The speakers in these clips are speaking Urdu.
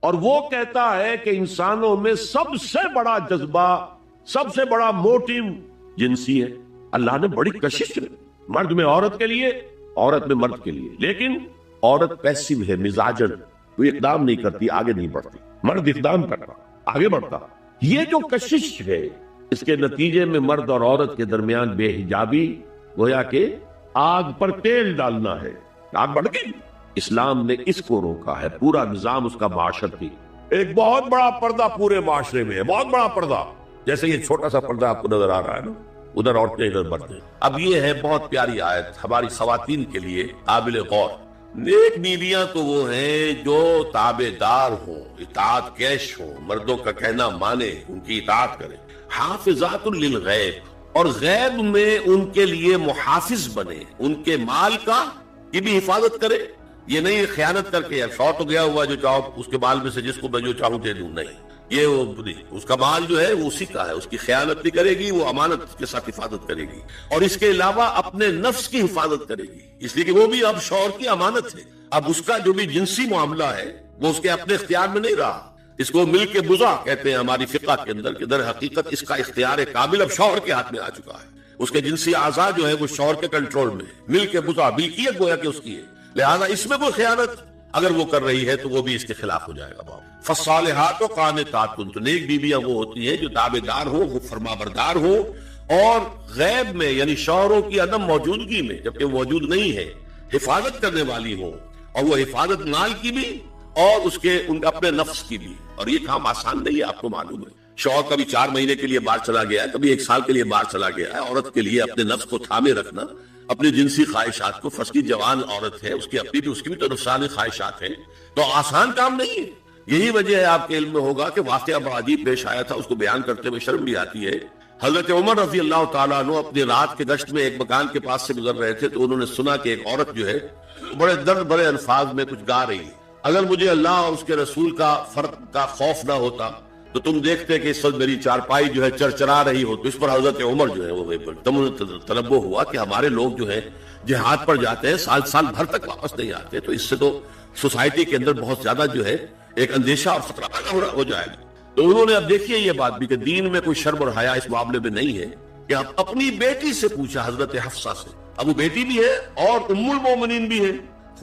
اور وہ کہتا ہے کہ انسانوں میں سب سے بڑا جذبہ، سب سے بڑا موٹیو جنسی ہے۔ اللہ نے بڑی کشش ہے، مرد میں عورت کے لیے، عورت میں مرد کے لیے، لیکن عورت پیسیو ہے، مزاجن، وہ اقدام نہیں کرتی، آگے نہیں بڑھتی، مرد اقدام کرتا، آگے بڑھتا۔ یہ جو کشش ہے، اس کے نتیجے میں مرد اور عورت کے درمیان بے حجابی گویا کہ آگ پر تیل ڈالنا ہے، آگ بڑھ گئی۔ اسلام نے اس کو روکا ہے، پورا نظام اس کا معاشرتی، ایک بہت بڑا پردہ پورے معاشرے میں ہے، بہت بڑا پردہ، جیسے یہ چھوٹا سا پردہ آپ کو نظر آ رہا ہے نا، ادھر عورتیں ادھر مرد ہیں۔ اب یہ ہے بہت پیاری آیت ہماری خواتین کے لیے قابل غور۔ نیک بیویاں تو وہ ہیں جو تابع دار ہوں، اطاعت کیش ہوں، مردوں کا کہنا مانے، ان کی اطاعت کریں، حافظات للغیب، اور غیب میں ان کے لیے محافظ بنے، ان کے مال کا کی بھی حفاظت کرے۔ یہ نہیں خیانت کر کے، یار شوہر تو گیا ہوا، جو چاہو اس کے مال میں سے جس کو میں جو چاہوں دے دوں، نہیں، یہ وہ نہیں، اس کا مال جو ہے وہ اسی کا ہے، اس کی خیانت نہیں کرے گی، وہ امانت کے ساتھ حفاظت کرے گی، اور اس کے علاوہ اپنے نفس کی حفاظت کرے گی، اس لیے کہ وہ بھی اب شوہر کی امانت ہے۔ اب اس کا جو بھی جنسی معاملہ ہے وہ اس کے اپنے اختیار میں نہیں رہا، اس کو مل کے بزا کہتے ہیں ہماری فقہ کے اندر، کہ در حقیقت اس کا اختیار کامل اب شوہر کے ہاتھ میں آ چکا ہے، اس کے جنسی اعضاء جو ہے وہ شوہر کے کنٹرول میں، مل کے بزا، ملکیت گویا کہ اس کی ہے، لہذا اس میں کوئی خیانت اگر وہ کر رہی ہے تو وہ بھی اس کے خلاف ہو جائے گا۔ فالصالحات قانتات، تو نیک بیویاں وہ ہوتی ہیں جو تابع دار ہو، وہ فرما بردار ہو، اور غیب میں یعنی شوہروں کی عدم موجودگی میں، جبکہ وہ موجود نہیں ہے، حفاظت کرنے والی ہو، اور وہ حفاظت مال کی بھی اور اس کے ان اپنے نفس کی بھی۔ اور یہ کام آسان نہیں ہے، آپ کو معلوم ہے، شوہر کبھی 4 مہینے کے لیے باہر چلا گیا ہے، کبھی 1 سال کے لیے باہر چلا گیا ہے، عورت کے لیے اپنے نفس کو تھامے رکھنا، اپنی جنسی خواہشات کو، فرض کی جوان عورت ہے، اس کی اپنی بھی، اس کی بھی تو نفسانی خواہشات ہیں، تو آسان کام نہیں ہے۔ یہی وجہ ہے، آپ کے علم میں ہوگا کہ واقعہ بڑا عجیب پیش آیا تھا، اس کو بیان کرتے ہوئے شرم بھی آتی ہے۔ حضرت عمر رضی اللہ تعالیٰ عنہ اپنی رات کے گشت میں ایک مکان کے پاس سے گزر رہے تھے، تو انہوں نے سنا کہ ایک عورت جو ہے بڑے درد بڑے الفاظ میں کچھ گا رہی ہے۔ اگر مجھے اللہ اور اس کے رسول کا فرق کا خوف نہ ہوتا تو تم دیکھتے کہ اس وقت میری چارپائی جو ہے چرچرا رہی ہو۔ تو اس پر حضرت عمر جو ہے وہ تنبہ ہوا کہ ہمارے لوگ جو ہیں جہاد پر جاتے ہیں، سال سال بھر تک واپس نہیں آتے، تو اس سے تو سوسائٹی کے اندر بہت زیادہ جو ہے ایک اندیشہ اور خطرہ پیدا ہو جائے گا۔ تو انہوں نے اب دیکھیے یہ بات بھی کہ دین میں کوئی شرم اور حیا اس معاملے میں نہیں ہے، کہ اب اپنی بیٹی سے پوچھا، حضرت حفصہ سے، اب وہ بیٹی بھی ہے اور ام المومنین بھی ہے،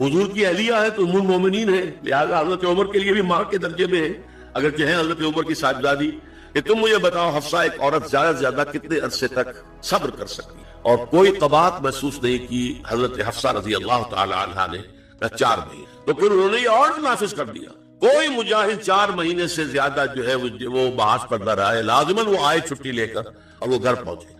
حضور کی اہلیہ ہے تو ام المومنین ہے، لہذا حضرت عمر کے لیے بھی ماں کے درجے میں ہے، اگر کہیں حضرت عمر کی صاحبزادی، کہ تم مجھے بتاؤ حفصہ ایک عورت زیادہ سے زیادہ کتنے عرصے تک صبر کر سکتی، اور کوئی قباحت محسوس نہیں کی حضرت حفصہ رضی اللہ تعالی عنہا نے، 4 مہینے۔ تو پھر انہوں نے یہ آرڈر نافذ کر دیا، کوئی مجاہد 4 مہینے سے زیادہ جو ہے وہ محاذ پر نہ رہے، لازماً وہ آئے چھٹی لے کر اور وہ گھر پہنچے۔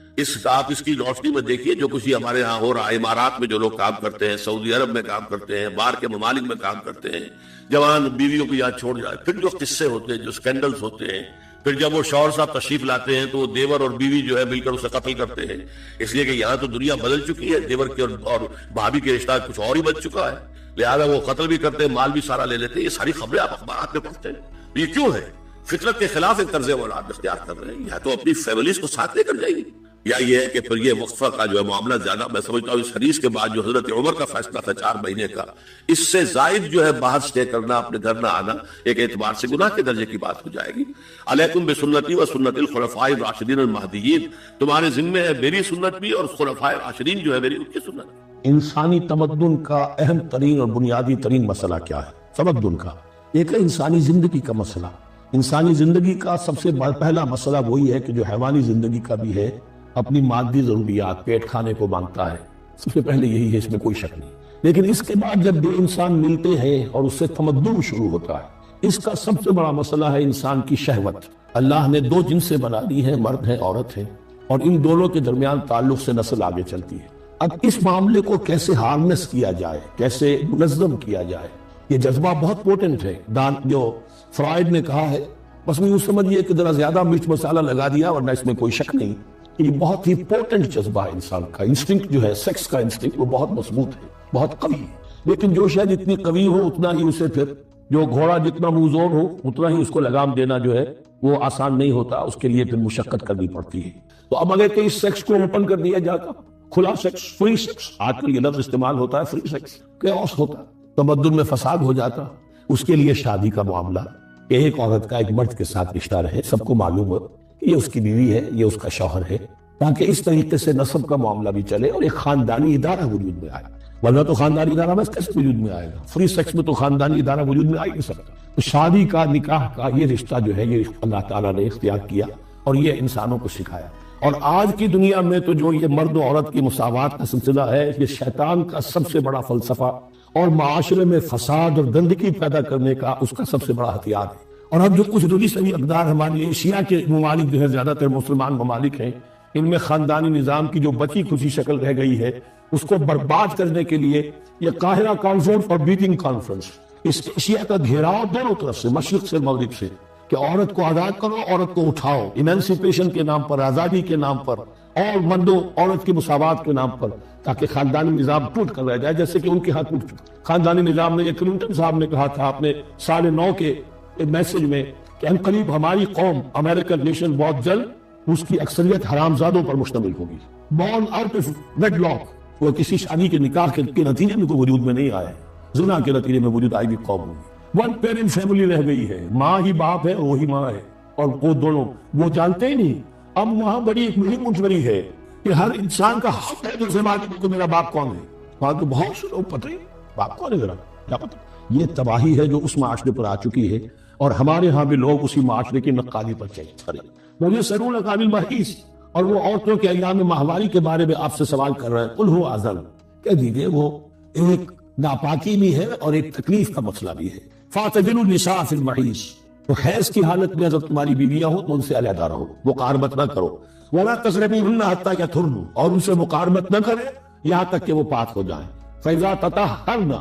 آپ اس کی روشنی میں دیکھیے جو کچھ ہمارے ہاں ہو رہا ہے، امارات میں جو لوگ کام کرتے ہیں، سعودی عرب میں کام کرتے ہیں، باہر کے ممالک میں کام کرتے ہیں، جوان بیویوں کو یہاں چھوڑ جائے، پھر جو قصے ہوتے ہیں، جو سکینڈلز ہوتے ہیں، پھر جب وہ شوہر صاحب تشریف لاتے ہیں تو وہ دیور اور بیوی جو ہے مل کر اسے قتل کرتے ہیں، اس لیے کہ یہاں تو دنیا بدل چکی ہے، دیور کے اور بھابھی کے رشتہ کچھ اور ہی بن چکا ہے، لہذا وہ قتل بھی کرتے ہیں، مال بھی سارا لے لیتے ہیں۔ یہ ساری خبریں آپ اخبارات میں پڑھتے ہیں، یہ کیوں ہے؟ فطرت کے خلاف ایک طرز اولاد اختیار کر رہے ہیں، یا تو اپنی فیملیز کو ساتھ لے کر جائیں گے، یا یہ ہے کہ پھر یہ وقفہ کا جو ہے معاملہ زیادہ، میں سمجھتا ہوں اس حدیث کے بعد جو حضرت عمر کا فیصلہ تھا 4 مہینے کا، اس سے زائد جو ہے باہر سٹے کرنا، اپنے گھر نہ آنا، ایک اعتبار سے گناہ کے درجے کی بات ہو جائے گی۔ علیکم بسنتی و سنت الخلفاء الراشدین المہدیین، تمہارے ذمے ہے میری سنت بھی اور خلفاء راشدین جو ہے میری ان کی سنت۔ انسانی تمدن کا اہم ترین اور بنیادی ترین مسئلہ کیا ہے؟ تمدن کا ایک ہے انسانی زندگی کا مسئلہ۔ انسانی زندگی کا سب سے پہلا مسئلہ وہی ہے کہ جو حیوانی زندگی کا بھی ہے، اپنی مادی ضروریات، پیٹ کھانے کو مانگتا ہے، سب سے پہلے یہی ہے، اس میں کوئی شک نہیں۔ لیکن اس کے بعد جب دو انسان ملتے ہیں اور اس سے تمدن شروع ہوتا ہے، اس کا سب سے بڑا مسئلہ ہے انسان کی شہوت۔ اللہ نے 2 جنسیں بنا دی ہیں، مرد ہے عورت ہے، اور ان دونوں کے درمیان تعلق سے نسل آگے چلتی ہے۔ اب اس معاملے کو کیسے ہارنس کیا جائے، کیسے منظم کیا جائے، یہ جذبہ بہت پوٹنٹ ہے۔ جو فرائڈ نے کہا ہے، بس میں یوں سمجھیے کہ ذرا زیادہ مرچ مسالہ لگا دیا، ورنہ اس میں کوئی شک نہیں کہ یہ بہت ہی پوٹنٹ جذبہ ہے انسان کا۔ انسٹنکٹ جو ہے، سیکس کا انسٹنکٹ، وہ بہت مضبوط ہے، بہت قوی ہے، لیکن جو شاید جتنی قوی ہو اتنا ہی اسے پھر، جو گھوڑا جتنا منظور ہو اتنا ہی اس کو لگام دینا جو ہے وہ آسان نہیں ہوتا، اس کے لیے پھر مشقت کرنی پڑتی ہے۔ تو اب اگر کہ اس سیکس کو اوپن کر دیا جاتا، کھلا سیکس، فری سیکس، آج کل یہ لفظ استعمال ہوتا ہے، فری سیکس، کیوس ہوتا، تمدن میں فساد ہو جاتا۔ اس کے لیے شادی کا معاملہ کہ ایک عورت کا ایک مرد کے ساتھ رشتہ رہے، سب کو معلوم ہو کہ یہ اس کی بیوی ہے، یہ اس کا شوہر ہے، تاکہ اس طریقے سے نسب کا معاملہ بھی چلے اور ایک خاندانی ادارہ وجود میں آئے، ورنہ تو خاندانی ادارہ بس کیسے وجود میں آئے گا؟ فری سیکس میں تو خاندانی ادارہ وجود میں آ ہی نہیں سکتا۔ تو شادی کا، نکاح کا یہ رشتہ جو ہے، یہ اللہ تعالیٰ نے اختیار کیا اور یہ انسانوں کو سکھایا۔ اور آج کی دنیا میں تو جو یہ مرد و عورت کی مساوات کا سلسلہ ہے، یہ شیطان کا سب سے بڑا فلسفہ اور معاشرے میں فساد اور گندگی پیدا کرنے کا اس کا سب سے بڑا ہتھیار ہے۔ اور اب جو کچھ روی سوی اقدار ہمارے ایشیا کے ممالک جو ہے، زیادہ تر مسلمان ممالک ہیں، ان میں خاندانی نظام کی جو بچی کھچی شکل رہ گئی ہے، اس کو برباد کرنے کے لیے یہ قاہرہ کانفرنس اور بیجنگ کانفرنس، اس ایشیا کا گھیراؤ دونوں طرف سے، مشرق سے مغرب سے، کہ عورت کو آزاد کرو، عورت کو اٹھاؤ، ایمانسیپیشن کے نام پر، آزادی کے نام پر، اور مرد و عورت کی مساوات کے نام پر، تاکہ خاندانی نظام ٹوٹ کر رہ جائے، جیسے کہ ان کے ہاتھ ٹوٹ چکا۔ خاندانی نظام نے، یہ کلنٹن صاحب نے کہا تھا اپنے سال 9 کے میسج میں کہ ان قریب ہماری قوم، امریکن نیشن، بہت جلد اس کی اکثریت حرامزادوں پر مشتمل ہوگی، born out of wedlock, وہ کسی شادی کے نکاح کے نتیجے میں کوئی وجود میں نہیں آئے، زنا کے نتیجے میں وجود آئی ہوئی قوم ہوگی۔ ون پیرنٹ فیملی رہ گئی ہے، ماں ہی باپ ہے، وہی ماں ہے، اور وہ دونوں وہ جانتے ہی نہیں۔ اب وہاں بڑی ایک مہم منتظری ہے کہ ہر انسان کا حق ہے دوسرے ماں کو میرا باپ کون ہے۔ وہاں تو بہت سے لوگ پتہ ہی باپ کون ہے، ذرا کیا پتہ۔ یہ تباہی ہے جو اس معاشرے پر آ چکی ہے، اور ہمارے ہاں بھی لوگ اسی معاشرے کی نقالی پر چل رہے ہیں۔ مجھے سرون قابل محیث اور وہ عورتوں کے ایام ماہواری کے بارے میں آپ سے سوال کر رہے ہیں، قل هو اذن، کہہ دیجئے وہ ایک ناپاکی بھی ہے اور ایک تکلیف کا مسئلہ بھی ہے۔ فاعتزلوا النساء فی المحیض، تو حیض کی حالت میں اگر تمہاری بیویاں ہوں تو ان سے علیحدہ رہو، مقاربت نہ کرو۔ ولا تقربوهن حتی یطہرن، اور ان سے مقاربت نہ کرے یہاں تک کہ وہ پاک ہو جائیں۔ فاذا تطہرن،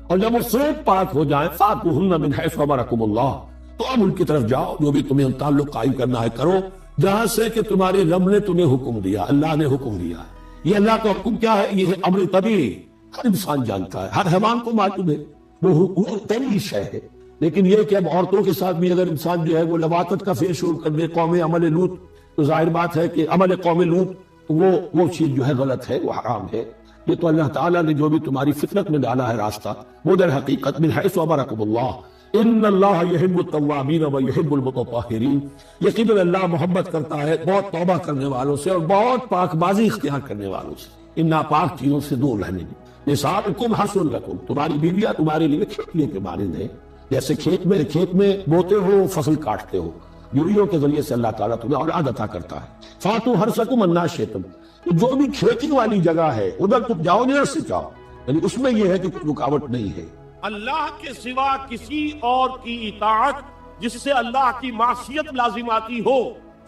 اور جب وہ خوب پاک ہو جائیں، فاتوهن من حیث امرکم اللہ، تو اب ان کی طرف جاؤ، جو بھی تمہیں تعلق قائم کرنا ہے کرو، جہاں سے کہ تمہارے رب نے تمہیں حکم دیا، اللہ نے حکم دیا ہے۔ یہ اللہ کا حکم کیا ہے؟ یہ ہے امر طبیعی، ہر انسان جانتا ہے، ہر حیوان کو معلوم ہے، وہ طبیعی شے ہے۔ لیکن یہ کہ اب عورتوں کے ساتھ بھی اگر انسان جو ہے وہ لواطت کا فعل شروع کر دے، قوم عمل لوط، تو ظاہر بات ہے کہ عمل قوم لوط وہ چیز جو ہے غلط ہے، وہ حرام ہے۔ یہ تو اللہ تعالیٰ نے جو بھی تمہاری فطرت میں ڈالا ہے راستہ، وہ در حقیقت من حیث امرکم اللہ، ان اللہ یحب التوابین و یحب المتطہرین، یقیناً اللہ محبت کرتا ہے بہت توبہ کرنے والوں سے اور بہت پاک بازی اختیار کرنے والوں سے، ان ناپاک چیزوں سے دور رہنے کی۔ نساؤکم حرث لکم، تمہاری بیویاں تمہارے لیے کھیتی کے مانند ہیں، جیسے کھیت میں بوتے ہو، فصل کاٹتے ہو، بیویوں کے ذریعے سے اللہ تعالیٰ تمہیں اولاد عطا کرتا ہے۔ فاتوا حرثکم انا شئتم، جو بھی کھیتی والی جگہ ہے ادھر تم جاؤ، جدھر سے جاؤ، یعنی اس میں یہ ہے کہ کوئی رکاوٹ نہیں ہے۔ اللہ کے سوا کسی اور کی اطاعت جس سے اللہ کی معصیت لازم آتی ہو،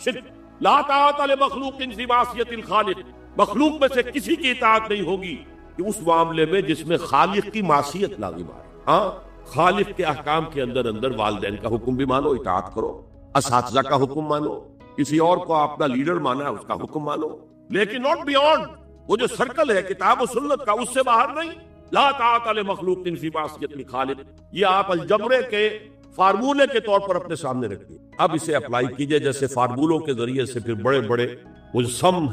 شرک۔ لا طاعت لمخلوق فی معصیت الخالق، مخلوق میں سے کسی کی اطاعت نہیں ہوگی کہ اس معاملے میں جس میں خالق کی معصیت لازم آئے۔ ہاں، خالق کے احکام کے اندر والدین کا حکم بھی مانو، اطاعت کرو، اساتذہ کا حکم مانو، کسی اور کو اپنا لیڈر مانا ہے اس کا حکم مانو، لیکن ناٹ بیونڈ، وہ جو سرکل ہے کتاب و سنت کا، اس سے باہر نہیں۔ لا طاعت لمخلوق فی معصیت الخالق، یہ آپ الجبرے کے فارمولے کے طور پر اپنے سامنے رکھیے، اب اسے اپلائی کیجئے۔ جیسے فارمولوں کے ذریعے سے پھر بڑے بڑے وہ سم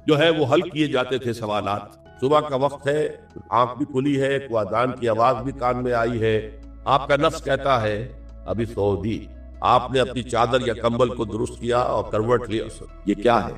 جو ہے وہ حل کیے جاتے تھے سوالات۔ صبح کا وقت ہے، آنکھ بھی کھلی ہے، کوئی اذان کی آواز بھی کان میں آئی ہے، آپ کا نفس کہتا ہے ابھی سو دی، آپ نے اپنی چادر یا کمبل کو درست کیا اور کروٹ لیا، یہ کیا ہے؟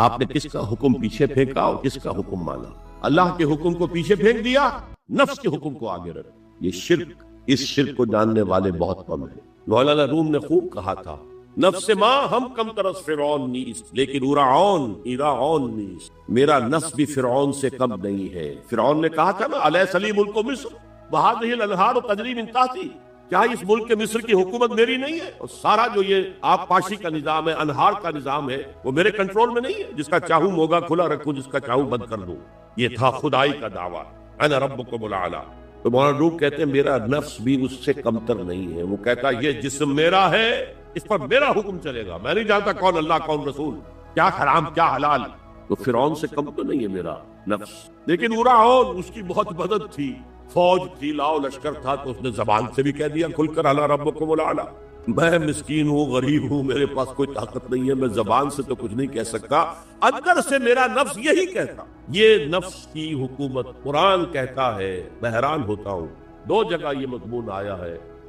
آپ نے کس کا حکم پیچھے پھینکا اور کس کا حکم مانا؟ اللہ کے حکم کو پیچھے پھینک دیا، نفس کے حکم کو آگے رکھ۔ یہ شرک، اس شرک کو جاننے والے بہت کم ہیں۔ مولانا روم نے خوب کہا تھا، نفس ماں ہم کم ترس فرعون نیست لیکن ایراعون نیست، میرا نفس بھی فرعون سے کم نہیں ہے۔ فرعون نے کہا تھا نا، الیس لی ملک مصر وہذہ الانہار تجری من تحتی، کیا اس ملک کے مصر کی حکومت میری نہیں ہے؟ اور سارا جو یہ آب پاشی کا نظام ہے، انہار کا نظام ہے، وہ میرے کنٹرول میں نہیں ہے؟ جس کا چاہوں موگا کھلا رکھوں، جس کا چاہوں بند کر دوں۔ یہ تھا خدائی کا دعویٰ، انا ربکم الاعلی۔ تو مولانا روم کہتے ہیں میرا نفس بھی اس سے کمتر نہیں ہے، وہ کہتا ہے یہ جسم میرا ہے، اس پر میرا حکم چلے گا، میں نہیں جانتا کون اللہ کون رسول، کیا حرام کیا حلال۔ تو فرعون سے کم تو نہیں ہے میرا نفس، لیکن ایراعون اس کی بہت مدد تھی، فوج تھی، لاؤ لشکر تھا، تو اس نے زبان سے بھی کہہ دیا کھل کر انا ربکم الاعلی۔ میں مسکین ہوں، غریب ہوں، میرے پاس کوئی طاقت نہیں ہے، میں زبان سے تو کچھ نہیں کہہ سکتا، اندر سے میرا نفس یہی کہتا۔ یہ نفس کی حکومت قرآن کہتا ہے، میں حیران ہوتا ہوں، دو جگہ یہ مضمون آیا ہے۔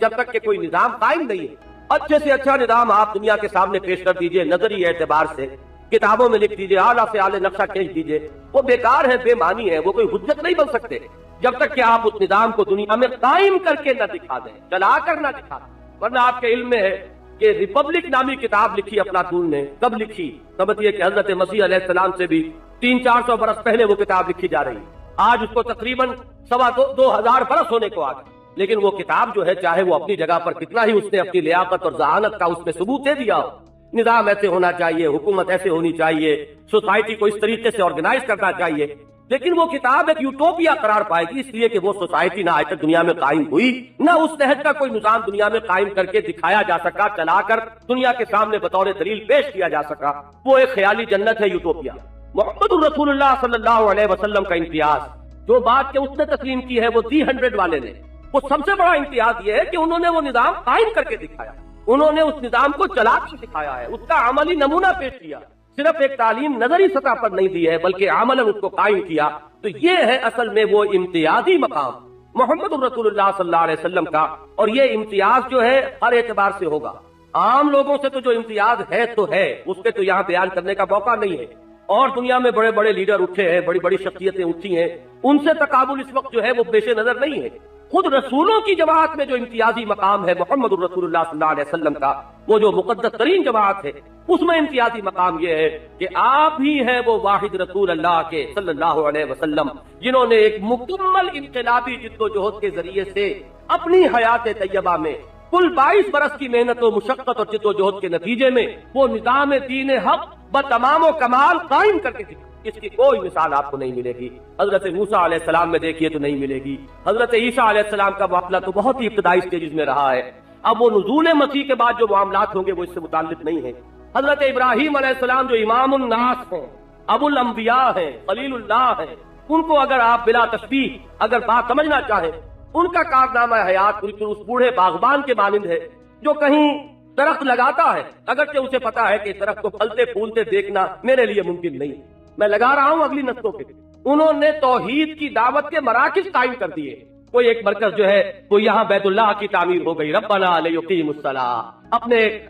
جب تک کہ کوئی نظام قائم نہیں ہے۔ اچھے سے اچھا نظام آپ دنیا کے سامنے پیش کر دیجئے، نظری اعتبار سے کتابوں میں لکھ دیجئے، اعلیٰ سے اعلیٰ نقشہ کھینچ دیجئے، وہ بیکار ہے، بے معنی ہے، وہ کوئی حجت نہیں بن سکتے جب تک کہ آپ اس نظام کو دنیا میں قائم کر کے نہ دکھا دیں، چلا کر نہ دکھا دیں۔ ورنہ آپ کے علم میں ہے کہ ریپبلک نامی کتاب لکھی افلاطون نے، کب لکھی؟ سمجھیے کہ حضرت مسیح علیہ السلام سے بھی 300-400 برس پہلے وہ کتاب لکھی جا رہی ہے، آج اس کو تقریباً 2,000 برس ہونے کو آ گئے، لیکن وہ کتاب جو ہے چاہے وہ اپنی جگہ پر کتنا ہی اس نے اپنی لیاقت اور ذہانت کا اس میں ثبوت دے دیا ہو، نظام ایسے ہونا چاہیے، حکومت ایسے ہونی چاہیے، سوسائٹی کو اس طریقے سے آرگنائز کرنا چاہیے، لیکن وہ کتاب ایک یوٹوپیا قرار پائے گی، اس لیے کہ وہ سوسائٹی نہ آج تک دنیا میں قائم ہوئی، نہ اس نہج کا کوئی نظام دنیا میں قائم کر کے دکھایا جا سکا، چلا کر دنیا کے سامنے بطور دلیل پیش کیا جا سکا۔ وہ ایک خیالی جنت ہے یوٹوپیا۔ محمد الرسول اللہ صلی اللہ علیہ وسلم کا امتیاز جو بات کہ اس نے تسلیم کی ہے وہ D100 والے نے، وہ سب سے بڑا امتیاز یہ ہے کہ انہوں نے وہ نظام قائم کر کے دکھایا، انہوں نے اس نظام کو چلا کے دکھایا ہے، اس کا عملی نمونہ پیش کیا، صرف ایک تعلیم نظری سطح پر نہیں دی ہے بلکہ عملاً اس کو قائم کیا۔ تو یہ ہے اصل میں وہ امتیازی مقام محمد الرسول اللہ صلی اللہ علیہ وسلم کا، اور یہ امتیاز جو ہے ہر اعتبار سے ہوگا۔ عام لوگوں سے تو جو امتیاز ہے تو ہے، اس پہ تو یہاں بیان کرنے کا موقع نہیں ہے، اور دنیا میں بڑے بڑے لیڈر اٹھے ہیں، بڑی بڑی شخصیتیں اٹھی ہیں، ان سے تقابل اس وقت جو ہے وہ پیش نظر نہیں ہے۔ خود رسولوں کی جماعت میں جو امتیازی مقام ہے محمد الرسول اللہ صلی اللہ علیہ وسلم کا، وہ جو مقدس ترین جماعت ہے، اس میں امتیازی مقام یہ ہے کہ آپ ہی ہیں وہ واحد رسول اللہ کے صلی اللہ علیہ وسلم جنہوں نے ایک مکمل انقلابی جد و جہد کے ذریعے سے اپنی حیات طیبہ میں کل 22 برس کی محنت و مشقت اور جد و جہد کے نتیجے میں وہ نظام دین حق بتمام و کمال قائم کر کے دکھا۔ اس کی کوئی مثال آپ کو نہیں ملے گی، حضرت موسیٰ علیہ السلام میں دیکھیے تو نہیں ملے گی، حضرت عیسیٰ علیہ السلام کا معاملہ تو بہت ہی ابتدائی سٹیجز میں رہا ہے، اب وہ نزول مسیح کے بعد جو معاملات ہوں گے وہ اس سے متعلق نہیں ہیں۔ حضرت ابراہیم علیہ السلام جو امام الناس ہیں، ابو الانبیاء ہیں، خلیل اللہ ہیں، ان کو اگر آپ بلا تشبیہ اگر بات سمجھنا چاہیں، ان کا کارنامہ حیات بالکل اس بوڑھے باغبان کے مانند ہے جو کہیں درخت لگاتا ہے، اگرچہ اسے پتا ہے کہ درخت کو پھلتے پھولتے دیکھنا میرے لیے ممکن نہیں، میں لگا رہا ہوں اگلی نسلوں کے۔ انہوں نے توحید کی دعوت کے مراکز قائم کر دیے، کوئی ایک مرکز جو ہے وہ یہاں بیت اللہ کی تعمیر ہو گئی، ربنا لیقیموا الصلاۃ،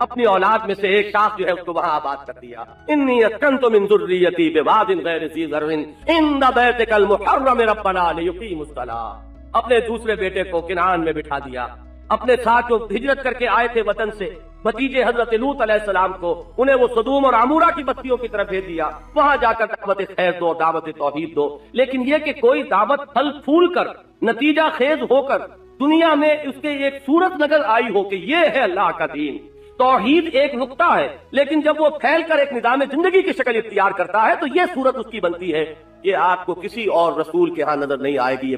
اپنی اولاد میں سے ایک شاخ جو ہے اس کو وہاں آباد کر دیا، انی اسکنت من ذریتی بواد غیر ذی زرع عند بیتک المحرم ربنا لیقیموا الصلاۃ، اپنے دوسرے بیٹے کو کنعان میں بٹھا دیا، اپنے ساتھ جو ہجرت کر کے آئے تھے وطن سے بھتیجے حضرت لوط علیہ السلام کو، انہیں وہ صدوم اور عمورہ کی بستیوں کی طرف بھیج دیا، وہاں جا کر دعوت خیر دو، دعوت توحید دو، لیکن یہ کہ کوئی دعوت پھل پھول کر نتیجہ خیز ہو کر دنیا میں اس کے ایک صورت نظر آئی ہو کہ یہ ہے اللہ کا دین۔ توحید ایک نقطہ ہے، لیکن جب وہ پھیل کر ایک نظام زندگی کی شکل اختیار کرتا ہے تو یہ صورت اس کی بنتی ہے، یہ آپ کو کسی اور رسول کے ہاں نظر نہیں آئے گی۔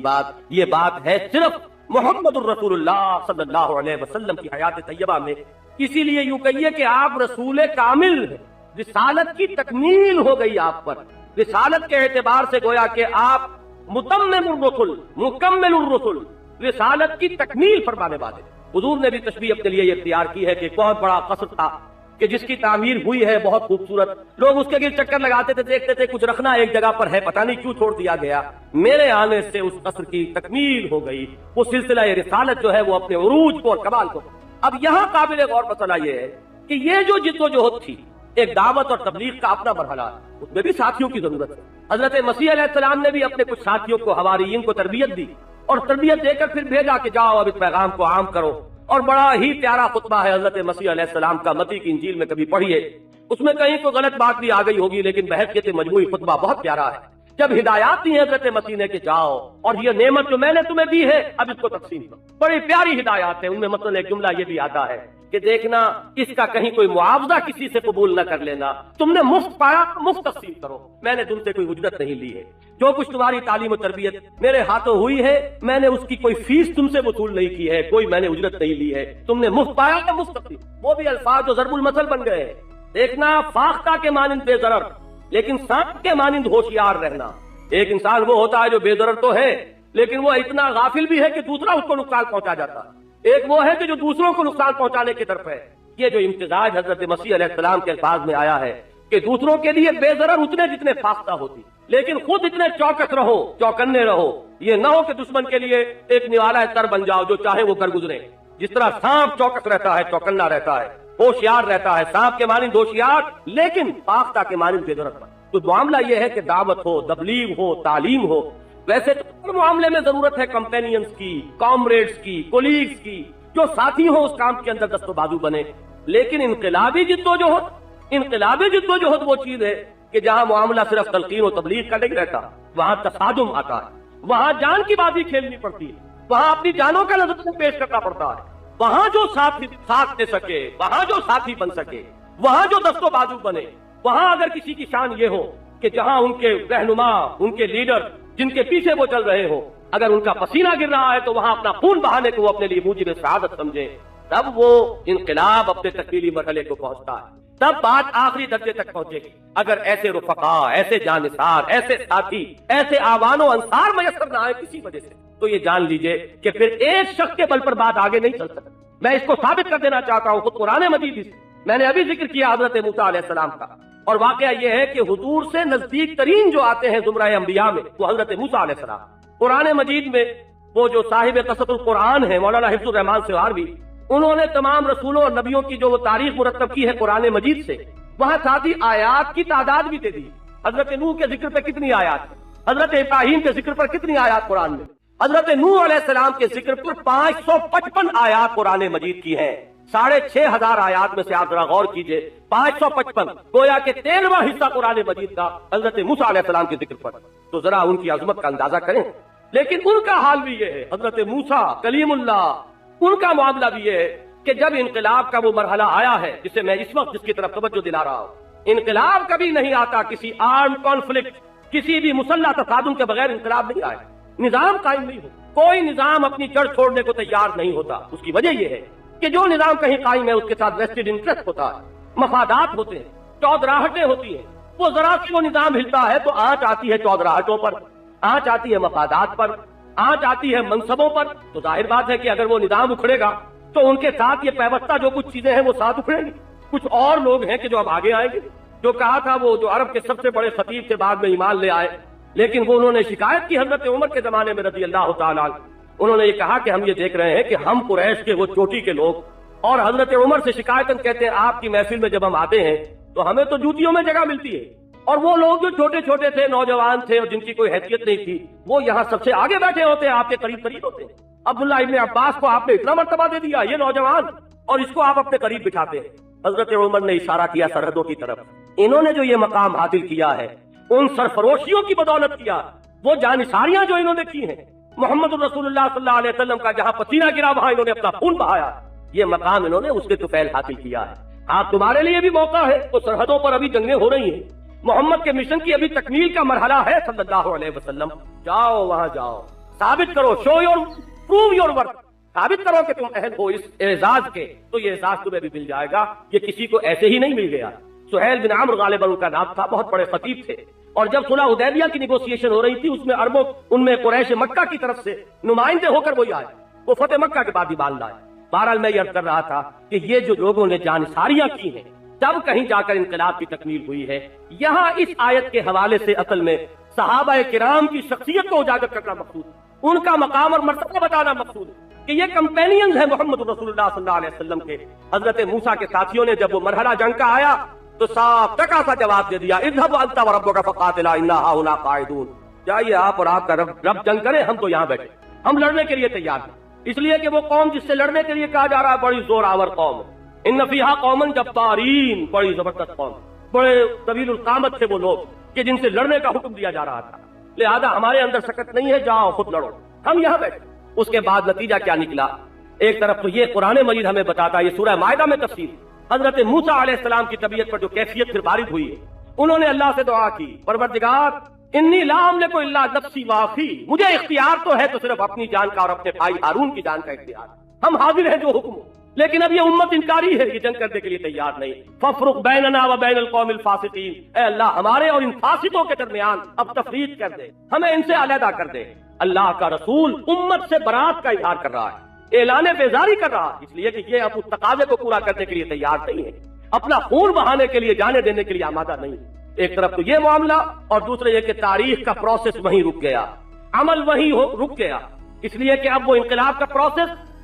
یہ بات ہے صرف محمد الرسول اللہ صلی اللہ علیہ وسلم کی حیات طیبہ میں۔ اسی لیے یوں کہیے کہ آپ رسول کامل ہیں، رسالت کی تکمیل ہو گئی آپ پر، رسالت کے اعتبار سے گویا کہ آپ متمم الرسل، مکمل الرسل، رسالت کی تکمیل فرمانے والے۔ حضور نے بھی تشبیہ اپنے لیے اختیار کی ہے کہ بہت بڑا قصر تھا کہ جس کی تعمیر ہوئی ہے بہت خوبصورت، لوگ اس کے گرد چکر لگاتے تھے، دیکھتے تھے کچھ رکھنا ایک جگہ پر ہے، پتہ نہیں کیوں چھوڑ دیا گیا، میرے آنے سے اس قصر کی تکمیل ہو گئی، وہ سلسلہ رسالت جو ہے وہ اپنے عروج کو اور کمال کو۔ اب یہاں قابل غور مسئلہ یہ ہے کہ یہ جو جد و جہد تھی، ایک دعوت اور تبلیغ کا اپنا مرحلہ، اس میں بھی ساتھیوں کی ضرورت ہے۔ حضرت مسیح علیہ السلام نے بھی اپنے کچھ ساتھیوں کو، حواریین کو تربیت دی، اور تربیت دے کر پھر بھیجا کہ جاؤ اب اس پیغام کو عام کرو، اور بڑا ہی پیارا خطبہ ہے حضرت مسیح علیہ السلام کا، متی کی انجیل میں کبھی پڑھیے، اس میں کہیں کوئی غلط بات بھی آ گئی ہوگی لیکن بحیثیت مجموعی خطبہ بہت پیارا ہے۔ جب ہدایات دی حضرت مسیح نے کہ جاؤ اور یہ نعمت جو میں نے تمہیں دی ہے اب اس کو تقسیم کرو، بڑی پیاری ہدایات ہیں، ان میں مثلا ایک جملہ یہ بھی آتا ہے کہ دیکھنا اس کا کہیں کوئی معاوضہ کسی سے قبول نہ کر لینا، تم نے مفت پایا مفت تقسیم کرو، میں نے تم سے کوئی اجرت نہیں لی ہے، جو کچھ تمہاری تعلیم و تربیت میرے ہاتھوں ہوئی ہے میں نے اس کی کوئی فیس تم سے وصول نہیں کی ہے، کوئی میں نے اجرت نہیں لی ہے، تم نے مفت پایا تو مفت تقسیم۔ وہ بھی الفاظ جو ضرب المثل بن گئے ہیں، دیکھنا فاختہ کے مانند بے ضرر لیکن سانپ کے مانند ہوشیار رہنا۔ ایک انسان وہ ہوتا ہے جو بے ضرر تو ہے لیکن وہ اتنا غافل بھی ہے کہ دوسرا اس کو نقصان پہنچا جاتا ہے، ایک وہ ہے کہ جو دوسروں کو نقصان پہنچانے کی طرف ہے۔ یہ جو امتزاج حضرت مسیح علیہ السلام کے الفاظ میں آیا ہے کہ دوسروں کے لیے بے ضرر اتنے جتنے فاختہ ہوتی، لیکن خود اتنے چوکس رہو، چوکنے رہو، یہ نہ ہو کہ دشمن کے لیے ایک نوالا تر بن جاؤ جو چاہے وہ کر گزرے، جس طرح سانپ چوکس رہتا ہے، چوکنا رہتا ہے، ہوشیار رہتا ہے، سانپ کے مانند ہوشیار لیکن فاختہ کے مانند بے درک۔ تو معاملہ یہ ہے کہ دعوت ہو، تبلیغ ہو، تعلیم ہو، ویسے تو ہر معاملے میں ضرورت ہے کمپینینز کی، کامریڈز کی، کولیگز کی، جو ساتھی ہو اس کام کے اندر دست و بازو بنے۔ لیکن انقلابی جدوجہد وہ چیز ہے کہ جہاں معاملہ صرف تلقین و تبلیغ کا نہیں رہتا، وہاں تصادم آتا ہے، وہاں جان کی بازی کھیلنی پڑتی ہے، وہاں اپنی جانوں کا نظر پیش کرنا پڑتا ہے، وہاں جو ساتھ دے سکے، وہاں جو ساتھی بن سکے، وہاں جو دست و بازو بنے۔ وہاں اگر کسی کی شان یہ ہو کہ جہاں ان کے رہنما، ان کے لیڈر جن کے پیچھے وہ چل رہے ہو، اگر ان کا پسینہ گر رہا ہے تو وہاں اپنا خون بہانے کو وہ اپنے لیے موجب سعادت سمجھے، تب وہ انقلاب اپنے تکمیلی مرحلے کو پہنچتا ہے، تب بات آخری درجے تک پہنچے گی۔ اگر ایسے رفقا، ایسے جانثار، ایسے ساتھی، ایسے آوان و انصار میسر نہ آئے کسی وجہ سے، تو یہ جان لیجئے کہ پھر ایک شخص کے بل پر بات آگے نہیں چل سکتی۔ میں اس کو ثابت کر دینا چاہتا ہوں خود قرآن مجید سے۔ میں نے ابھی ذکر کیا حضرت موسیٰ علیہ السلام کا، اور واقعہ یہ ہے کہ حضور سے نزدیک ترین جو آتے ہیں زمرہ انبیاء میں وہ حضرت موسیٰ علیہ السلام۔ قرآن مجید میں وہ جو صاحب قصۃ القرآن ہے مولانا حفظ الرحمان سہاروی، انہوں نے تمام رسولوں اور نبیوں کی جو وہ تاریخ مرتب کی ہے قرآن مجید سے، وہاں ساتھ ہی آیات کی تعداد بھی دے دی۔ حضرت نوح کے ذکر پہ کتنی آیات ہیں، حضرت ابراہیم کے ذکر پر کتنی آیات قرآن میں، حضرت نوح علیہ السلام کے ذکر پر 555 آیات قرآن مجید کی ہیں۔ 6500 آیات میں سے آپ ذرا غور کیجئے، 555 گویا کہ 13واں حصہ قرآن مجید کا حضرت موسیٰ علیہ السلام کے ذکر پر، تو ذرا ان کی عظمت کا اندازہ کریں۔ لیکن ان کا حال بھی یہ ہے، حضرت موسیٰ کلیم اللہ، ان کا معاملہ بھی یہ ہے کہ جب انقلاب کا وہ مرحلہ آیا ہے جسے میں اس وقت جس کی طرف توجہ دلا رہا ہوں، انقلاب کبھی نہیں آتا کسی آرم کانفلکٹ، کسی بھی مسلح تصادم کے بغیر انقلاب نہیں آئے، نظام قائم نہیں ہو، کوئی نظام اپنی جڑ چھوڑنے کو تیار نہیں ہوتا۔ اس کی وجہ یہ ہے کہ جو نظام کہیں قائم ہے اس کے ساتھ ویسٹڈ انٹرسٹ ہوتا ہے، مفادات ہوتے ہیں، چودراہٹیں ہوتی ہیں، وہ ذرا سے وہ نظام ہلتا ہے تو آنچ آتی ہے چودراہٹوں پر، آنچ آتی ہے مفادات پر، آنچ آتی ہے منصبوں پر۔ تو ظاہر بات ہے کہ اگر وہ نظام اکھڑے گا تو ان کے ساتھ یہ پیوستہ جو کچھ چیزیں ہیں وہ ساتھ اکھڑیں گی۔ کچھ اور لوگ ہیں کہ جو اب آگے آئیں گے، جو کہا تھا وہ جو عرب کے سب سے بڑے خطیب سے بعد میں ایمان لے آئے، لیکن وہ انہوں نے شکایت کی حضرت عمر کے زمانے میں رضی اللہ تعالیٰ عنہ، انہوں نے یہ کہا کہ ہم یہ دیکھ رہے ہیں کہ ہم قریش کے وہ چوٹی کے لوگ، اور حضرت عمر سے شکایتاً کہتے ہیں آپ کی محفل میں جب ہم آتے ہیں تو ہمیں تو جوتیوں میں جگہ ملتی ہے، اور وہ لوگ جو چھوٹے چھوٹے تھے، نوجوان تھے اور جن کی کوئی حیثیت نہیں تھی، وہ یہاں سب سے آگے بیٹھے ہوتے ہیں، آپ کے قریب قریب ہوتے ہیں۔ عبداللہ ابن عباس کو آپ نے اتنا مرتبہ دے دیا، یہ نوجوان، اور اس کو آپ اپنے قریب بٹھاتے ہیں۔ حضرت عمر نے اشارہ کیا سرحدوں کی طرف، انہوں نے جو یہ مقام حاصل کیا ہے ان سرفروشیوں کی بدولت کیا، وہ جانثاریاں جو انہوں نے کی ہیں، محمد رسول اللہ صلی اللہ علیہ وسلم کا جہاں پسینہ گرا وہاں انہوں نے اپنا خون بہایا، یہ مقام انہوں نے اس کے طفیل حاصل کیا ہے۔ آپ تمہارے لیے بھی موقع ہے، وہ سرحدوں پر ابھی جنگیں ہو رہی ہیں، محمد کے مشن کی ابھی تکمیل کا مرحلہ ہے صلی اللہ علیہ وسلم، جاؤ وہاں جاؤ، ثابت کرو، show your prove your work, ثابت کرو کہ تم اہل ہو اس اعزاز کے، تو یہ اعزاز تمہیں بھی مل جائے گا، یہ کسی کو ایسے ہی نہیں مل گیا۔ سہیل بن عمرو غالباً ان کا نام تھا، بہت بڑے خطیب تھے، اور جب صلح حدیبیہ کی نیگوسیشن ہو رہی تھی اس میں عربوں، ان میں قریش مکہ کی طرف سے نمائندے ہو کر وہی آئے، وہ فتح مکہ کے بعد ہی مان لائے۔ بہرحال میں یہ عرض کر رہا تھا کہ یہ جو لوگوں نے جانثاریاں کی ہیں تب کہیں جا کر انقلاب کی تکمیل ہوئی ہے۔ یہاں اس آیت کے حوالے سے اصل میں صحابہ کرام کی شخصیت کو اجاگر کرنا مقصود ہے، ان کا مقام اور مرتبہ بتانا مقصود ہے کہ یہ کمپینینز ہیں محمد رسول اللہ صلی اللہ علیہ وسلم کے۔ حضرت موسیٰ کے ساتھیوں نے جب وہ مرحلہ جنگ کا آیا تو صاف ٹکا سا جواب دے دیا، اذهبوا انت وربك فقاتلا انا هنا قاعدون، جائیے آپ اور آپ کا رب جنگ کریں، ہم تو یہاں بیٹھے، ہم لڑنے کے لیے تیار ہیں۔ اس لیے کہ وہ قوم جس سے لڑنے کے لیے کہا جا رہا ہے بڑی زور آور قوم، ان فیہا قوما جبارین، بڑی زبردست قوم، بڑے طویل القامت تھے وہ لوگ کہ جن سے لڑنے کا حکم دیا جا رہا تھا، لہذا ہمارے اندر سکت نہیں ہے، جاؤ خود لڑو، ہم یہاں بیٹھے۔ اس کے بعد نتیجہ کیا نکلا؟ ایک طرف تو یہ قرآن مجید ہمیں بتاتا ہے، یہ سورہ مائدہ میں تفصیل، حضرت موسیٰ علیہ السلام کی طبیعت پر جو کیفیت پھر وارد ہوئی ہے، انہوں نے اللہ سے دعا کی، پروردگار انی لا املک الا نفسی واخی، مجھے اختیار تو ہے تو صرف اپنی جان کا اور اپنے بھائی ہارون کی جان کا اختیار، ہم حاضر ہیں جو حکم ہو، لیکن اب یہ امت انکاری ہے، یہ جنگ کرنے کے لیے تیار نہیں، فافرق بیننا و بین القوم الفاسقین، اے اللہ ہمارے اور ان فاسقوں کے درمیان اب تفریق کر دے، ہمیں ان سے علیحدہ کر دے۔ اللہ کا رسول امت سے برات کا اظہار کر رہا ہے، اعلان بیزاری کر رہا ہے، اس لیے کہ یہ اب اس تقاضے کو پورا کرنے کے لیے تیار نہیں ہے، اپنا خون بہانے کے لیے، جانے دینے کے لیے آمادہ نہیں۔ ایک طرف تو یہ معاملہ، اور دوسرے یہ کہ تاریخ کا پروسیس وہیں رک گیا، عمل وہیں رک گیا، اس لیے کہ اب وہ انقلاب کا پروسیس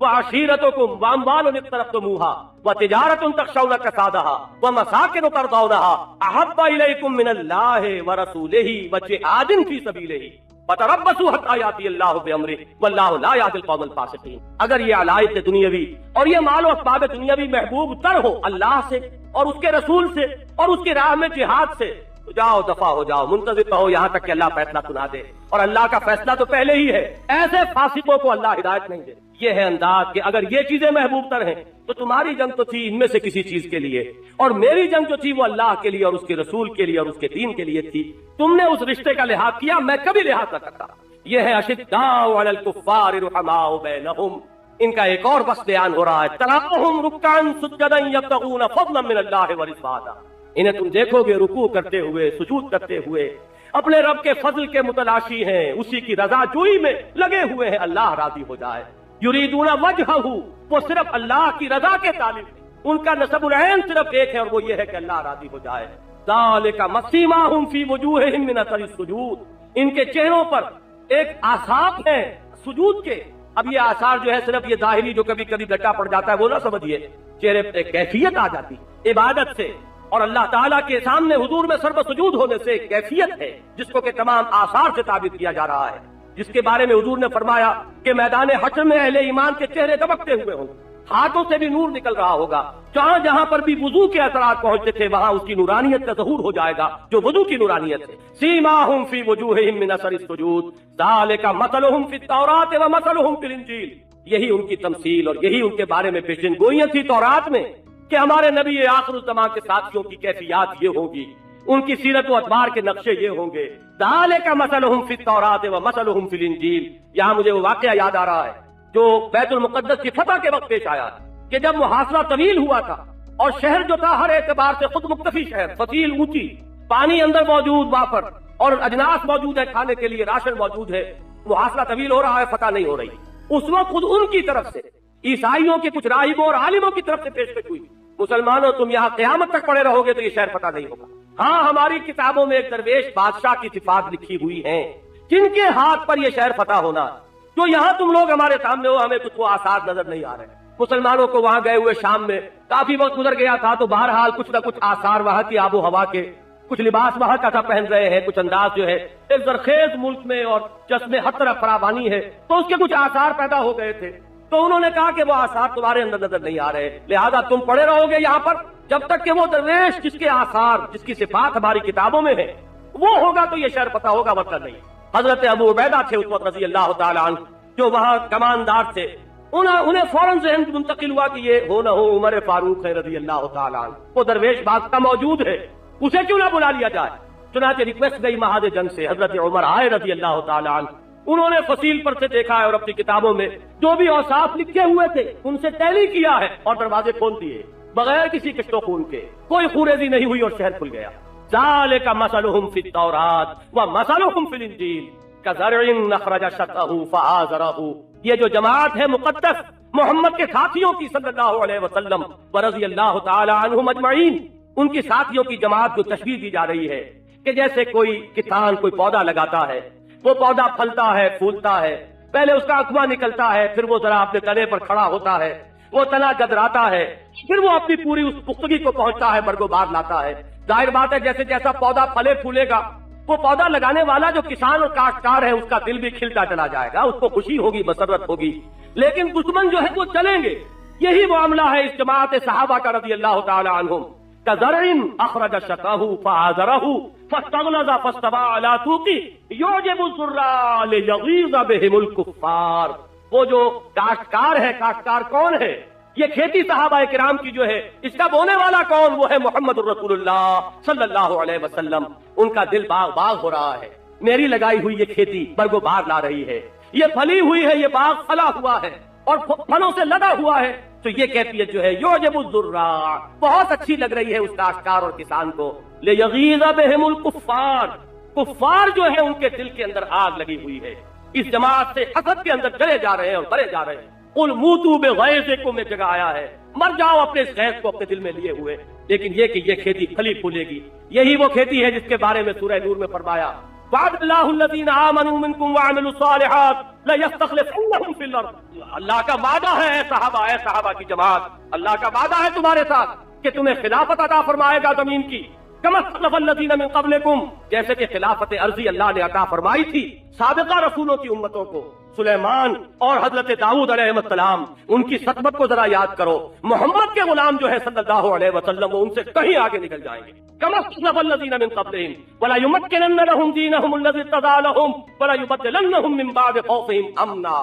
وعشيرتكم وأموال اقترفتموها وتجارة تخشون كسادها ومساكن ترضونها أحب إليكم من الله ورسوله وجهاد في سبيله فتربصوا حتى يأتي الله بأمره والله لا يهدي القوم الفاسقين۔ اگر یہ علائق دنیاوی اور یہ مال و اسباب دنیاوی محبوب تر ہو اللہ سے اور اس کے رسول سے اور اس کی راہ میں جہاد سے، تو جاؤ دفع ہو جاؤ، منتظر رہو یہاں تک کہ اللہ فیصلہ سنا دے، اور اللہ کا فیصلہ تو پہلے ہی ہے۔ ایسے فاسقوں کو اللہ ہدایت نہیں دے۔ یہ ہے انداز کہ اگر یہ چیزیں محبوب تر ہیں تو تمہاری جنگ تو تھی ان میں سے کسی چیز کے لیے، اور میری جنگ جو تھی وہ اللہ کے لیے اور اس کے رسول کے لیے اور اس کے دین کے لیے تھی۔ تم نے اس رشتے کا لحاظ کیا، میں کبھی لحاظ نہ کرتا۔ یہ ہے اشداء علی الکفار رحماء بینہم، ان کا ایک اور بس بیان ہو رہا ہے، تراہم رکعا سجدا یبتغون فضلا من اللہ ورضوانا۔ انہیں تم دیکھو گے رکوع کرتے ہوئے، سجود کرتے ہوئے، اپنے رب کے فضل کے متلاشی ہیں، اسی کی رضا جوئی میں لگے ہوئے ہیں، اللہ راضی ہو جائے۔ یریدون وجہہ، وہ صرف اللہ کی رضا کے طالب ہیں، ان کا نصب العین صرف ایک ہے اور وہ یہ ہے کہ اللہ راضی ہو جائے۔ ذالک مسیماہم فی وجوہہم من اثر السجود، ان کے چہروں پر ایک آثار ہیں سجود کے۔ اب یہ آثار جو ہے صرف یہ ظاہری جو کبھی کبھی گٹا پڑ جاتا ہے وہ نہ سمجھیے، چہرے پہ کیفیت آ جاتی عبادت سے، اور اللہ تعالیٰ کے سامنے حضور میں سرب سجود ہونے سے کیفیت ہے جس کو کہ تمام آثار سے ثابت کیا جا رہا ہے، جس کے بارے میں حضور نے فرمایا کہ میدان حشر میں اہل ایمان کے چہرے دبکتے ہوئے ہوں، ہاتھوں سے بھی نور نکل رہا ہوگا، جہاں جہاں پر بھی وضو کے اثرات پہنچتے تھے وہاں اس کی نورانیت کا ظہور ہو جائے گا جو وضو کی نورانیت ہے۔ سیماہم فی وجوہہم من اثر السجود ذالک مثلہم فی التوراۃ ومثلہم فی الانجیل، یہی ان کی تمثیل اور یہی ان کے بارے میں پیشن گوئیاں تھی تورات میں کہ ہمارے نبی آخر الزمان کے ساتھیوں کی کیفیات یہ ہوگی، ان کی سیرت و ادوار کے نقشے یہ ہوں گے۔ ذالک مثلہم فی التوراۃ ومثلہم فی الانجیل، یہاں مجھے وہ واقعہ یاد آ رہا ہے جو بیت المقدس کی فتح کے وقت پیش آیا کہ جب محاصرہ طویل ہوا تھا اور شہر جو تھا ہر اعتبار سے خود مکتفی شہر، فتیل اونچی، پانی اندر موجود وہاں پر، اور اجناس موجود ہے کھانے کے لیے، راشن موجود ہے، محاصرہ طویل ہو رہا ہے، فتح نہیں ہو رہی۔ اس وقت خود ان کی طرف سے عیسائیوں کے کچھ راہبوں اور عالموں کی طرف سے پیشکش ہوئی، مسلمانوں تم یہاں قیامت تک پڑے رہو گے تو یہ شہر فتح نہیں ہوگا۔ ہاں ہماری کتابوں میں ایک درویش بادشاہ کی صفات لکھی ہوئی ہیں جن کے ہاتھ پر یہ شہر فتح ہونا، جو یہاں تم لوگ ہمارے سامنے ہو ہمیں کچھ وہ آثار نظر نہیں آ رہے۔ مسلمانوں کو وہاں گئے ہوئے شام میں کافی وقت گزر گیا تھا تو بہرحال کچھ نہ کچھ آثار وہاں کی آب و ہوا کے، کچھ لباس وہاں کا تھا پہن رہے ہیں، کچھ انداز جو ہے ایک زرخیز ملک میں اور جس میں ہر طرف فراوانی ہے تو اس کے کچھ آثار پیدا ہو گئے تھے۔ تو انہوں نے کہا کہ وہ آثار تمہارے اندر نظر نہیں آ رہے، لہذا تم پڑے رہو گے یہاں پر جب تک کہ وہ درویش جس کے آثار، جس کی صفات ہماری کتابوں میں ہے وہ ہوگا تو یہ شہر فتح ہوگا، ورنہ نہیں۔ حضرت ابو عبیدہ تھے اس وقت رضی اللہ تعالی عنہ جو وہاں کماندار تھے، انہیں فوراً ذہن منتقل ہوا کہ یہ ہو نہ ہو عمر فاروق ہے رضی اللہ تعالی عنہ، وہ درویش بادشاہ موجود ہے، اسے کیوں نہ بلا لیا جائے۔ چنانچہ ریکویسٹ گئی محاذ جنگ سے، حضرت عمر آئے رضی اللہ تعالی عنہ، انہوں نے فصیل پر سے دیکھا ہے اور اپنی کتابوں میں جو بھی اوصاف لکھے ہوئے تھے ان سے ٹیلی کیا ہے اور دروازے کھول دیے بغیر کسی کشت و خون کے، کوئی خوریزی نہیں ہوئی اور شہر کھل گیا۔ ذالک مثلہم فی التوراۃ ومثلہم فی الانجیل کزرع اخرج شطأہ فآزرہ، یہ جو جماعت ہے مقدس محمد کے ساتھیوں کی صلی اللہ علیہ وسلم ورضی اللہ تعالی عنہم اجمعین، ان کی ساتھیوں کی جماعت کو تشبیہ دی جا رہی ہے کہ جیسے کوئی کسان کوئی پودا لگاتا ہے، وہ پودا پھلتا ہے، پھولتا ہے، پہلے اس کا اقوا نکلتا ہے، پھر وہ ذرا اپنے تنے پر کھڑا ہوتا ہے، وہ تنا گدراتا ہے، پھر وہ اپنی پوری اس پختگی کو پہنچتا ہے، برگ و بار لاتا ہے۔ ظاہر بات ہے جیسے جیسا پودا پھلے پھولے گا وہ پودا لگانے والا جو کسان اور کاشتکار ہے اس کا دل بھی کھلتا چلا جائے گا، اس کو خوشی ہوگی، مسرت ہوگی، لیکن دشمن جو ہے وہ چلیں گے۔ یہی معاملہ ہے اس جماعت صحابہ کا رضی اللہ تعالی عنہم، كزرع اخرج شطأه فآزره فاستغلظ فاستوى على سوقه يعجب الزراع ليغيظ بهم الكفار، وہ جو کاشتکار ہے، کاشتکار کون ہے؟ یہ کھیتی صحابہ کرام کی جو ہے اس کا بونے والا کون؟ وہ ہے محمد الرسول اللہ صلی اللہ علیہ وسلم۔ ان کا دل باغ باغ ہو رہا ہے، میری لگائی ہوئی یہ کھیتی برگ و بار لا رہی ہے، یہ پھلی ہوئی ہے، یہ باغ پھلا ہوا ہے اور پھلوں سے لدا ہوا ہے، تو یہ کیفیت جو ہے یعجب الزراع بہت اچھی لگ رہی ہے اس کاشتکار اور کسان کو۔ لیغیظ بہم الکفار، کفار جو ہے ان کے دل کے اندر آگ لگی ہوئی ہے، اس جماعت سے حسد کے اندر جلے جا رہے ہیں اور بڑے جا رہے ہیں۔ قل موتوا بغیظکم میں جگہ آیا ہے، مر جاؤ اپنے اس غیظ کو اپنے دل میں لیے ہوئے، لیکن یہ کہ یہ کھیتی پھلی پھولے گی، یہی وہ کھیتی ہے جس کے بارے میں سورہ نور میں فرمایا وعد اللہ الذین آمنوا منکم وعملوا الصالحات لَيَسْتَخْلِفَنَّهُمْ فِي الْأَرْضِ، اللہ کا وعدہ ہے اے صحابہ کی جماعت، اللہ کا وعدہ ہے تمہارے ساتھ کہ تمہیں خلافت عطا فرمائے گا زمین کی، كَمَا اسْتَخْلَفَ الَّذِينَ مِن قَبْلِكُمْ، جیسے کہ خلافت عرضی اللہ نے عطا فرمائی تھی سابقہ رسولوں کی امتوں کو، سلیمان اور حضرت داؤد علیہ السلام، ان کی سطبت کو ذرا یاد کرو، محمد کے غلام جو ہے صلی اللہ علیہ وسلم وہ ان سے کہیں آگے نکل جائیں گے۔ كَمَا اسْتَخْلَفَ الَّذِينَ مِن قَبْلِهِمْ وَلَيُمَكِّنَنَّ لَهُمْ دِينَهُمُ الَّذِي ارْتَضَىٰ لَهُمْ وَلَيُبَدِّلَنَّهُمْ مِن بَعْدِ خَوْفِهِمْ أَمْنًا،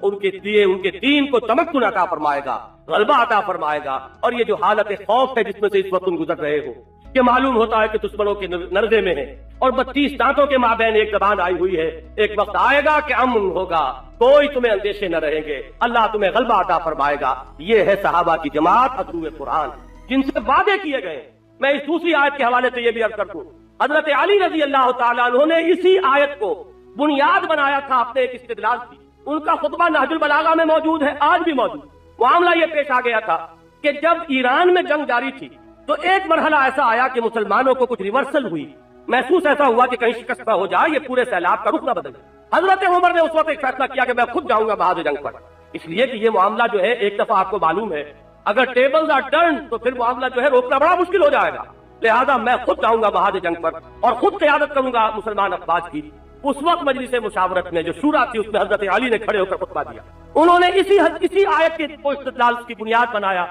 ان کے لیے ان کے دین کو تمکن عطا فرمائے گا، غلبہ عطا فرمائے گا۔ اور یہ جو حالت خوف ہے جس میں سے اس وقت تم گزر رہے ہو، کہ معلوم ہوتا ہے کہ دشمنوں کے نرزے میں ہے اور 32 دانتوں کے مابین ایک زبان آئی ہوئی ہے، ایک وقت آئے گا کہ امن ہوگا، کوئی تمہیں اندیشے نہ رہیں گے، اللہ تمہیں غلبہ عطا فرمائے گا۔ یہ ہے صحابہ کی جماعت اتلو قرآن جن سے وعدے کیے گئے۔ میں اس دوسری آیت کے حوالے سے یہ بھی عرض کر دوں، حضرت علی رضی اللہ تعالیٰ عنہ نے اسی آیت کو بنیاد بنایا تھا اپنے ایک استدلال کی، ان کا خطبہ نہج البلاغہ میں موجود ہے، آج بھی موجود۔ معاملہ یہ پیش آ گیا تھا کہ جب ایران میں جنگ جاری تھی تو ایک مرحلہ ایسا آیا کہ مسلمانوں کو کچھ ریورسل ہوئی، محسوس ایسا ہوا کہ کہیں شکست نہ ہو جائے، یہ پورے سیلاب کا رخ نہ بدل جائے۔ حضرت عمر نے اس وقت ایک فیصلہ کیا کہ میں خود جاؤں گا بہاد جنگ پر، اس لیے کہ یہ معاملہ جو ہے ایک دفعہ آپ کو معلوم ہے اگر ٹیبلز آر ٹرن تو پھر معاملہ جو ہے روکنا بڑا مشکل ہو جائے گا، لہذا میں خود جاؤں گا بہاد جنگ پر اور خود قیادت کروں گا مسلمان افواج کی۔ اس وقت مجلس مشاورت میں جو شورا تھی اس میں حضرت علی نے کھڑے ہو کر خطبہ دیا، انہوں نے اسی آیت کے استدلال کی بنیاد بنایا